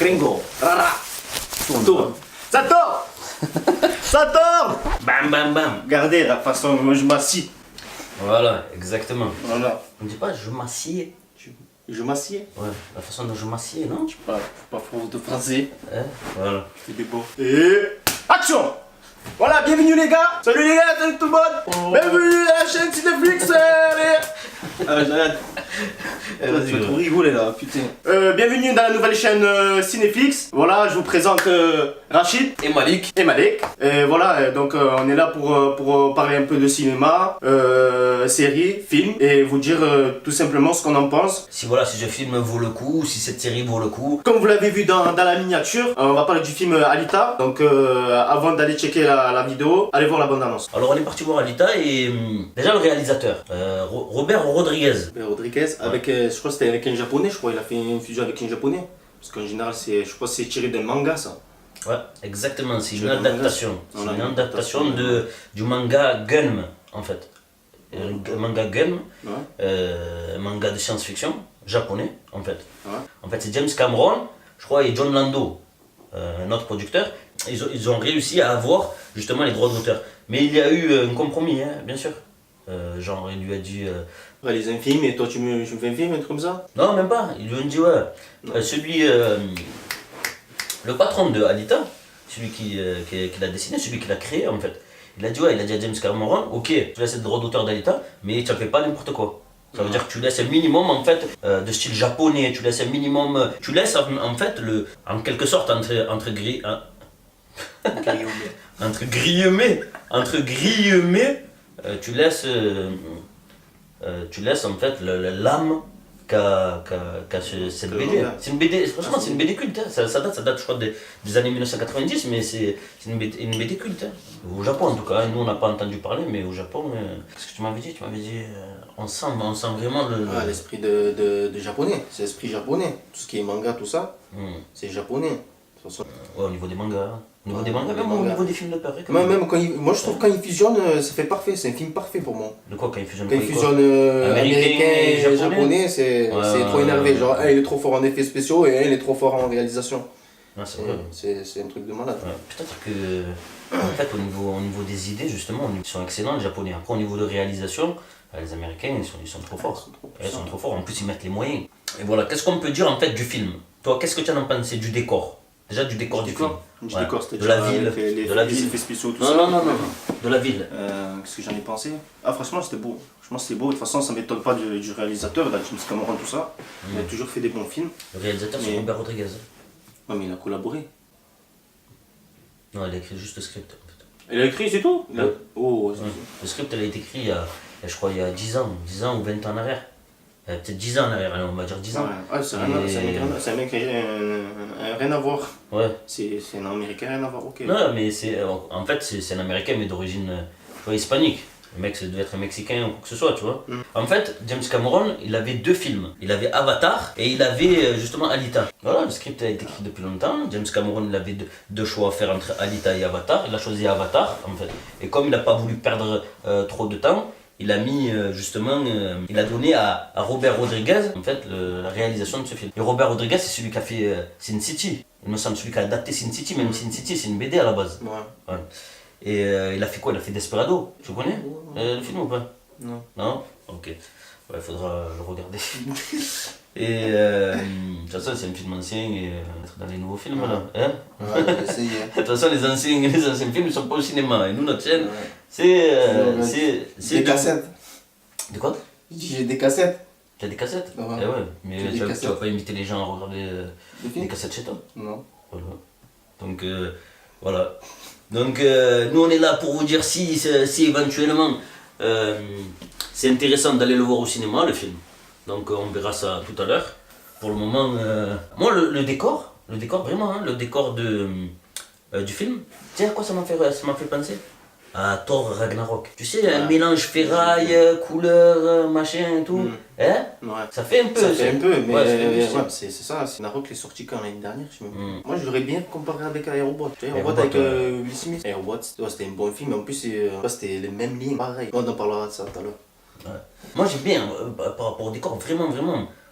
Gringo. Rara. Tourne. Ça tourne. Ça tourne. Bam bam bam. Regardez la façon dont je m'assieds. Voilà, exactement. Voilà. On dit pas je m'assieds. Je m'assieds. Ouais, la façon dont je m'assieds, non? Pas fort de français. Hein? Voilà. Je fais des beaux. Et action. Voilà, bienvenue les gars. Salut les gars, salut tout le monde. Bienvenue à la chaîne Cinéflix. J'arrête. Tu vas trop rigoler là, putain. Bienvenue dans la nouvelle chaîne Cinéflix. Voilà, je vous présente Rachid Et Malik. et Malek. Et voilà, donc on est là pour parler un peu de cinéma, séries, films et vous dire tout simplement ce qu'on en pense. Si voilà, si ce film vaut le coup, si cette série vaut le coup. Comme vous l'avez vu dans la miniature, on va parler du film Alita. Donc avant d'aller checker la vidéo, allez voir la bande-annonce. Alors on est parti voir Alita et déjà le réalisateur, Robert Rodriguez. Rodriguez, avec, je crois que c'était avec un japonais, je crois il a fait une fusion avec un japonais. Parce qu'en général, je crois que c'est tiré d'un manga ça. Ouais, exactement, c'est une Le manga, adaptation. C'est voilà, une une adaptation adaptation, du manga Gun en fait. Manga Gun, Ouais. manga de science-fiction japonais en fait. Ouais. En fait, c'est James Cameron, je crois, et John Lando, notre producteur. Ils ont réussi à avoir justement les droits d'auteur. Mais il y a eu un compromis, hein, bien sûr. Genre, il lui a dit. Réaliser un film et toi tu me fais un film, un truc comme ça? Non, même pas. Il lui a dit, ouais. Le patron de Alita, celui qui l'a dessiné, celui qui l'a créé en fait. Il a dit, ouais, il a dit à James Cameron, ok, tu laisses le droit d'auteur d'Alita, mais tu ne fais pas n'importe quoi. Ça veut dire que tu laisses un minimum en fait de style japonais, tu laisses un minimum. Tu laisses en fait en quelque sorte entre guillemets, tu laisses en fait l'âme qu'a cette BD. C'est une BD, franchement c'est une BD culte, hein. Ça date je crois des années 1990, mais c'est une BD culte. Hein. Au Japon en tout cas, nous on n'a pas entendu parler, mais au Japon, qu'est-ce que tu m'avais dit? Tu m'avais dit, on sent vraiment L'esprit de japonais, c'est l'esprit japonais. Tout ce qui est manga, tout ça, c'est japonais. De toute façon. Ouais, au niveau des mangas. Au niveau des mangas, des même au mangas. niveau des films de peur. Même quand moi je trouve quand ils fusionnent, ça fait parfait, c'est un film parfait pour moi. De quoi quand ils fusionnent Quand ils fusionnent américain et japonais, c'est trop énervé. Genre, un il est trop fort en effets spéciaux et un il est trop fort en réalisation. Ah, c'est vrai. C'est un truc de malade. Ouais, peut-être que, en fait, au niveau des idées, justement, ils sont excellents, les Japonais. Après, au niveau de réalisation, les Américains, ils sont trop forts. Ils sont trop forts. En plus, ils mettent les moyens. Et voilà, qu'est-ce qu'on peut dire, en fait, du film? Toi, qu'est-ce que tu en as pensé du décor? Déjà, du décor du film. Du Ouais. décor, De la ville. De la les ville. effets spéciaux, tout Non, ça. non. De la ville. Qu'est-ce que j'en ai pensé? Ah, franchement, c'était beau. Franchement, c'était beau. De toute façon, ça ne m'étonne pas du réalisateur, là, James Cameron, tout ça. Il a toujours fait des bons films. Le réalisateur, c'est Robert Rodriguez. Ouais, mais il a collaboré. Non, il a écrit juste le script. En fait. Il a écrit, c'est tout? Ouais. Oh, Ouais. Le script, il a été écrit, je crois, il y a 10 ans ou 20 ans en arrière. Peut-être 10 ans en arrière, allez, on va dire 10 ans. Ouais, c'est un mec rien à voir. Ouais. C'est un américain, rien à voir, ok. Non, mais en fait, c'est un américain, mais d'origine tu vois, hispanique. Le mec, ça devait être un mexicain ou quoi que ce soit, tu vois. En fait, James Cameron, il avait deux films. Il avait Avatar et il avait justement Alita. Voilà, le script a été écrit depuis longtemps. James Cameron, il avait deux choix à faire entre Alita et Avatar. Il a choisi Avatar, en fait. Et comme il n'a pas voulu perdre trop de temps, il a mis justement, il a donné à Robert Rodriguez en fait la réalisation de ce film. Et Robert Rodriguez, c'est celui qui a fait Sin City. Il me semble celui qui a adapté Sin City, même Sin City c'est une BD à la base. Ouais. Ouais. Et il a fait quoi? Il a fait Desperado. Tu connais le film ou pas? Non. Non? Ok. Ouais, il faudra le regarder. Et de toute façon, c'est un film ancien et être dans les nouveaux films là. Hein? Ouais, j'ai essayé. De toute façon, les anciens films ne sont pas au cinéma. Et nous, notre chaîne, c'est. Des cassettes. De quoi? J'ai des cassettes. Tu as des cassettes? Ouais. Eh ouais, mais J'ai des tu vas cassettes. pas inviter les gens à regarder des cassettes chez toi. Non. Voilà. Donc voilà. Donc nous on est là pour vous dire si éventuellement c'est intéressant d'aller le voir au cinéma, le film. Donc on verra ça tout à l'heure. Pour le moment, moi le décor vraiment, hein, le décor du film, tu sais à quoi ça m'a fait penser? À Thor Ragnarok. Tu sais, un mélange ferraille, couleur, machin et tout. Hein? Ouais. Ça fait un peu. Ça fait un peu, mais ouais, c'est ça. Narok est sorti quand l'année dernière, je sais même pas. Moi, je l'aurais bien comparé avec Aerobot. Tu sais, Aerobot avec Will Smith. Aerobot, c'était un bon film. En plus, c'était les mêmes lignes, pareil. On en parlera de ça tout à l'heure. Ouais. Moi j'ai bien, par rapport au décor, vraiment,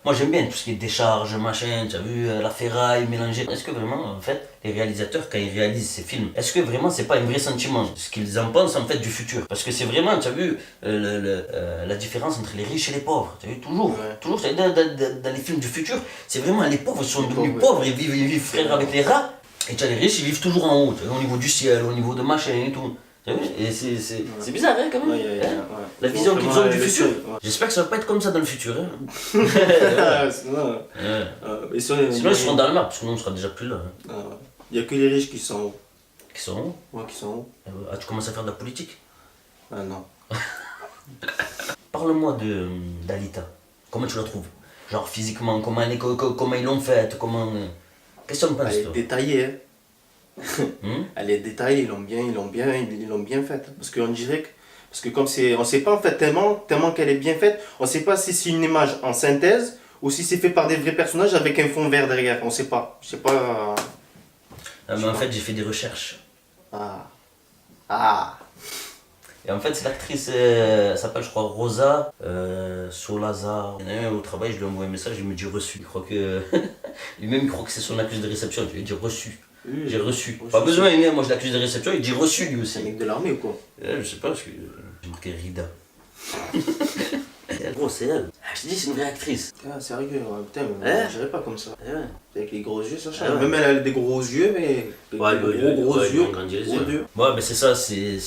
Moi j'aime bien tout ce qui est décharge, machin, tu as vu, la ferraille mélangée. Est-ce que vraiment, en fait, les réalisateurs, quand ils réalisent ces films, est-ce que vraiment c'est pas un vrai sentiment, ce qu'ils en pensent en fait du futur? Parce que c'est vraiment, tu as vu, la différence entre les riches et les pauvres, tu as vu, toujours, toujours, dans les films du futur, c'est vraiment les pauvres sont devenus pauvres, ils vivent frères avec les rats, et tu as les riches, ils vivent toujours en haut, tu vois, au niveau du ciel, au niveau de machin et tout. Et c'est bizarre hein, quand même, la vision qu'ils ont du futur. J'espère que ça va pas être comme ça dans le futur. Hein. Sinon, Sinon ils seront dans le mar, parce que nous on sera déjà plus là. Hein. Il n'y a que les riches qui sont hauts. Qui sont où? Ouais, qui sont hauts. Ah, tu commences à faire de la politique? Ah non. Parle-moi d'Alita. Comment tu la trouves? Genre physiquement, comment ils l'ont faite, comment... Qu'est-ce que tu en penses Elle est toi? détaillée, hein. Elle est détaillée, ils l'ont bien faite. Parce qu'on dirait que... Parce que comme c'est... On sait pas en fait tellement qu'elle est bien faite, on sait pas si c'est une image en synthèse ou si c'est fait par des vrais personnages avec un fond vert derrière. On sait pas. Je sais pas... Mais en fait j'ai fait des recherches. Ah. Et en fait c'est l'actrice, elle s'appelle je crois Rosa Solazar. Il y en a un au travail, je lui envoie un message, il me dit reçu. Il croit que... Lui-même il croit que c'est son accusé de réception, je lui dis reçu. J'ai reçu. Pas besoin, moi je l'accuse de réception, il dit reçu lui aussi. C'est un mec de l'armée ou quoi? Je sais pas, parce que j'ai marqué Rida. Gros, c'est elle. Je te dis, c'est une vraie actrice. Ah, sérieux, putain, Hein? je dirais pas comme ça. Ouais. Avec les gros yeux, ça change. Ah ouais. Même elle a des gros yeux, mais. Ouais, gros ils yeux. ont grandi les yeux. Ouais, mais c'est ça, c'est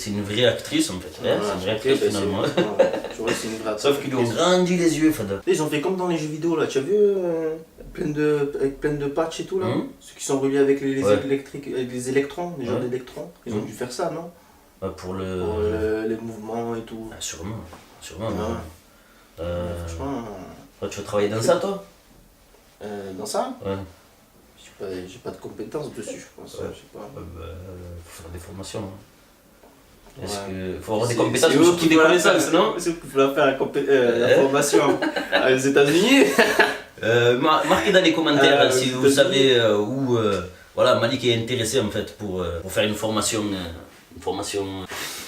une vraie actrice en fait. C'est une vraie actrice finalement. Tu vois, c'est une vraie actrice. Sauf qu'ils lui ont grandi les yeux, Fada. Ils ont fait comme dans les jeux vidéo là, tu as vu avec plein de patchs et tout là, ceux qui sont reliés avec les électriques, avec les électrons, les genres d'électrons, ils ont dû faire ça, non? Pour les mouvements et tout. Ah, sûrement. Franchement. Tu veux travailler dans ça toi? Dans ça? Ouais. J'ai pas de compétences dessus, je pense. Je sais pas. Faut faire des formations. Hein. Est-ce Ouais. que faut avoir des compétences ou surtout des connaissances, non? C'est qu'il faut faire la formation aux États-Unis. Marquez dans les commentaires si vous savez où voilà, Malik est intéressé en fait pour faire une formation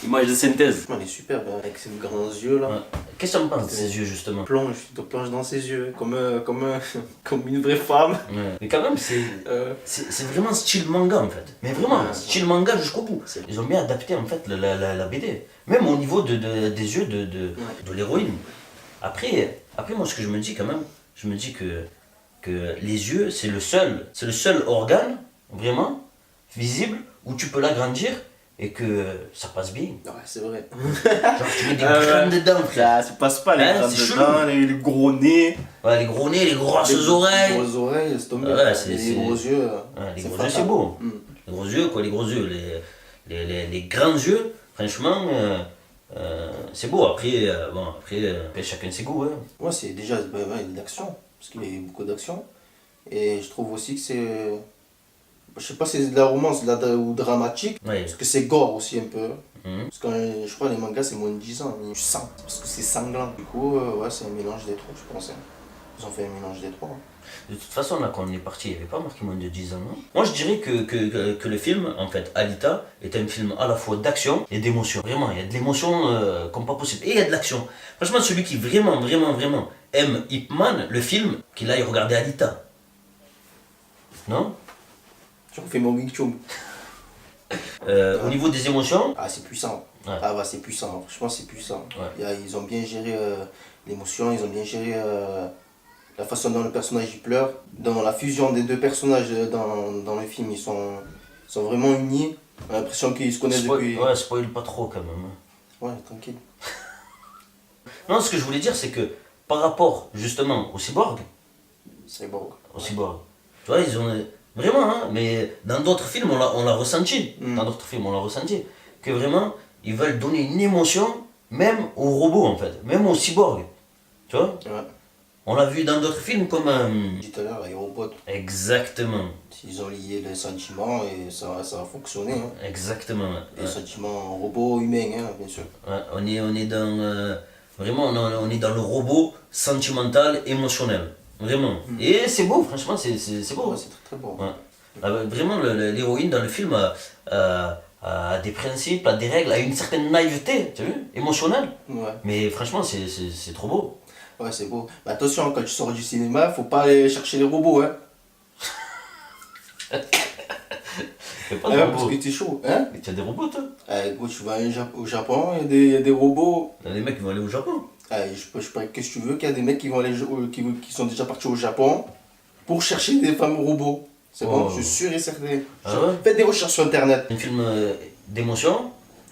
image de synthèse. Elle est superbe avec ses grands yeux là. Ouais. Qu'est-ce que tu en penses de ses yeux justement? Tu te plonges dans ses yeux comme une vraie femme. Ouais. Mais quand même c'est vraiment style manga en fait. Mais vraiment style manga jusqu'au bout. Ils ont bien adapté en fait la BD. Même au niveau des yeux de l'héroïne. Après moi ce que je me dis quand même, je me dis que les yeux c'est le seul organe vraiment visible où tu peux l'agrandir et que ça passe bien. Ouais, c'est vrai. Genre tu mets des graines dedans, frère. Ça passe pas les graines c'est dedans, les gros nez. Ouais, les gros nez, les grosses oreilles. Les grosses oreilles, c'est tombé. Ouais, les gros yeux. Les gros yeux, c'est beau. Les gros yeux, quoi, les gros yeux. Les grands yeux, franchement, c'est beau. Après, chacun ses goûts. Hein. Ouais, c'est déjà l'action, parce qu'il y a beaucoup d'action. Et je trouve aussi que c'est. Je sais pas si c'est de la romance ou dramatique, parce que c'est gore aussi un peu. Parce que je crois que les mangas c'est moins de 10 ans, mais je sens, parce que c'est sanglant. Du coup, ouais, c'est un mélange des trois, je pense. Hein. Ils ont fait un mélange des trois. De toute façon, là, quand on est parti, il n'y avait pas marqué moins de 10 ans, non? Moi, je dirais que le film, en fait, Alita, est un film à la fois d'action et d'émotion. Vraiment, il y a de l'émotion comme pas possible. Et il y a de l'action. Franchement, celui qui vraiment aime Ip Man, le film, qu'il aille regarder Alita. Non? Tu refais mon Wing Chun. Au niveau des émotions, c'est puissant. Ouais. Ah ouais, c'est puissant. Franchement, c'est puissant. Ouais. Ils ont bien géré l'émotion, ils ont bien géré la façon dont le personnage il pleure. Dans la fusion des deux personnages dans le film, ils sont vraiment unis. On a l'impression qu'ils se connaissent depuis... Ouais, spoil pas trop quand même. Ouais, tranquille. Non, ce que je voulais dire, c'est que par rapport justement au cyborg, C'est bon. tu vois, ils ont... Vraiment, hein, mais dans d'autres films, on l'a ressenti. Dans d'autres films, on l'a ressenti. Que vraiment, ils veulent donner une émotion, même aux robots en fait, même aux cyborgs. Tu vois? Ouais. On l'a vu dans d'autres films comme... Tout à l'heure, les robots. Exactement. Ils ont lié les sentiments et ça a fonctionné. Hein. Exactement. Les sentiments robots-humains, hein, bien sûr. Ouais, on est dans... vraiment, on est dans le robot sentimental, émotionnel. Vraiment. Et c'est beau, franchement, c'est beau. Ouais, c'est très beau. Ouais. Vraiment, l'héroïne dans le film a des principes, a des règles, a une certaine naïveté, tu as vu, émotionnelle. Ouais. Mais franchement, c'est trop beau. Ouais, c'est beau. Mais attention, quand tu sors du cinéma, faut pas aller chercher les robots, hein. Fais pas Ah de ouais, robots. parce que t'es chaud, hein. Mais tu as des robots, toi? Gros, tu vas au Japon, il y a des robots. Il y a des mecs qui vont aller au Japon. Je parie qu'est-ce que tu veux, qu'il y a des mecs qui vont aller, qui sont déjà partis au Japon pour chercher des femmes robots. C'est bon, je suis sûr et certain. Ah ouais? Faites des recherches sur internet. Un film d'émotion.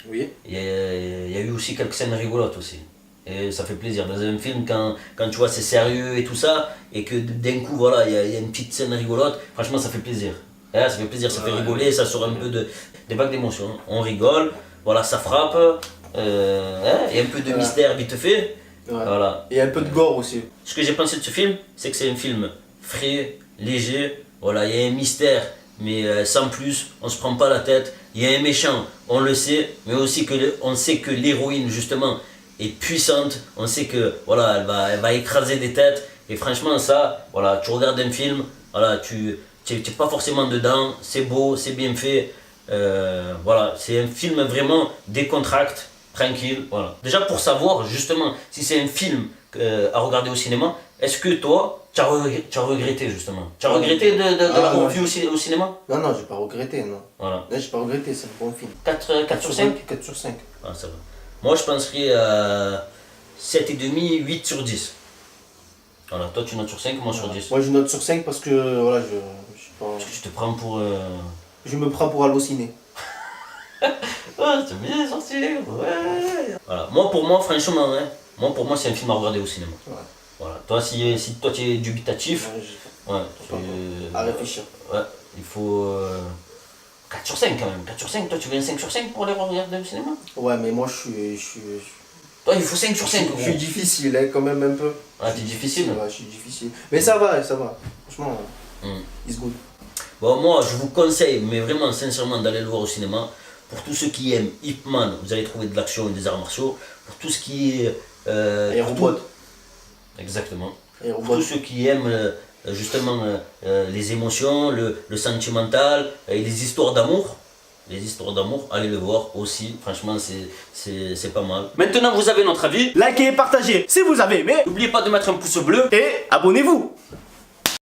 Oui. Il y a eu aussi quelques scènes rigolotes aussi. Et ça fait plaisir. Dans un film, quand tu vois c'est sérieux et tout ça, et que d'un coup, voilà, il y a une petite scène rigolote, franchement, ça fait plaisir. Ça fait plaisir, ça fait rigoler, ça sort un peu des vagues d'émotions. On rigole, voilà, ça frappe, il y a un peu de mystère vite fait. Ouais. Voilà. Et un peu de gore aussi. Ce que j'ai pensé de ce film, c'est que c'est un film frais, léger, voilà, il y a un mystère, mais sans plus, on se prend pas la tête. Il y a un méchant, on le sait, mais aussi on sait que l'héroïne justement est puissante, on sait que voilà, elle va écraser des têtes, et franchement ça, voilà, tu regardes un film, voilà, tu n'es pas forcément dedans, c'est beau, c'est bien fait, voilà, c'est un film vraiment décontracté, tranquille, voilà. Déjà pour savoir justement si c'est un film à regarder au cinéma, est-ce que toi, tu as regretté justement? Tu as regretté de l'avoir vu au cinéma? Non, j'ai pas regretté, non. Voilà. Là, j'ai pas regretté, c'est un bon film. 4 sur 5? 4 sur 5. Ah, ça va. Moi, je penserais à 7,5, 8 sur 10. Voilà, toi tu notes sur 5, moi sur 10. Moi, je note sur 5 parce que, voilà, je suis pas... Parce que tu te prends pour... Je me prends pour halluciné. Ah, c'est bien sorti, ouais. Voilà, pour moi, franchement, hein, pour moi, c'est un film à regarder au cinéma. Ouais. Voilà, toi, si toi tu es dubitatif, Ouais, à ouais, réfléchir. ouais, il faut 4 sur 5 quand même. 4 sur 5, toi tu veux un 5 sur 5 pour aller regarder au cinéma? Ouais, mais moi, Toi, il faut 5 sur 5. je suis difficile, hein, quand même, un peu. Ah, t'es difficile? Ouais, je suis difficile. Mais ça va, ça va. Franchement, it's good. Bon, moi, je vous conseille, mais vraiment sincèrement, d'aller le voir au cinéma. Pour tous ceux qui aiment Ip Man, vous allez trouver de l'action et des arts martiaux. Pour tout ce qui est... Et robot. Exactement. Et Pour robot. tous ceux qui aiment justement les émotions, le sentimental et les histoires d'amour. Les histoires d'amour, allez le voir aussi. Franchement, c'est pas mal. Maintenant, vous avez notre avis. Likez et partagez si vous avez aimé. N'oubliez pas de mettre un pouce bleu. Et abonnez-vous.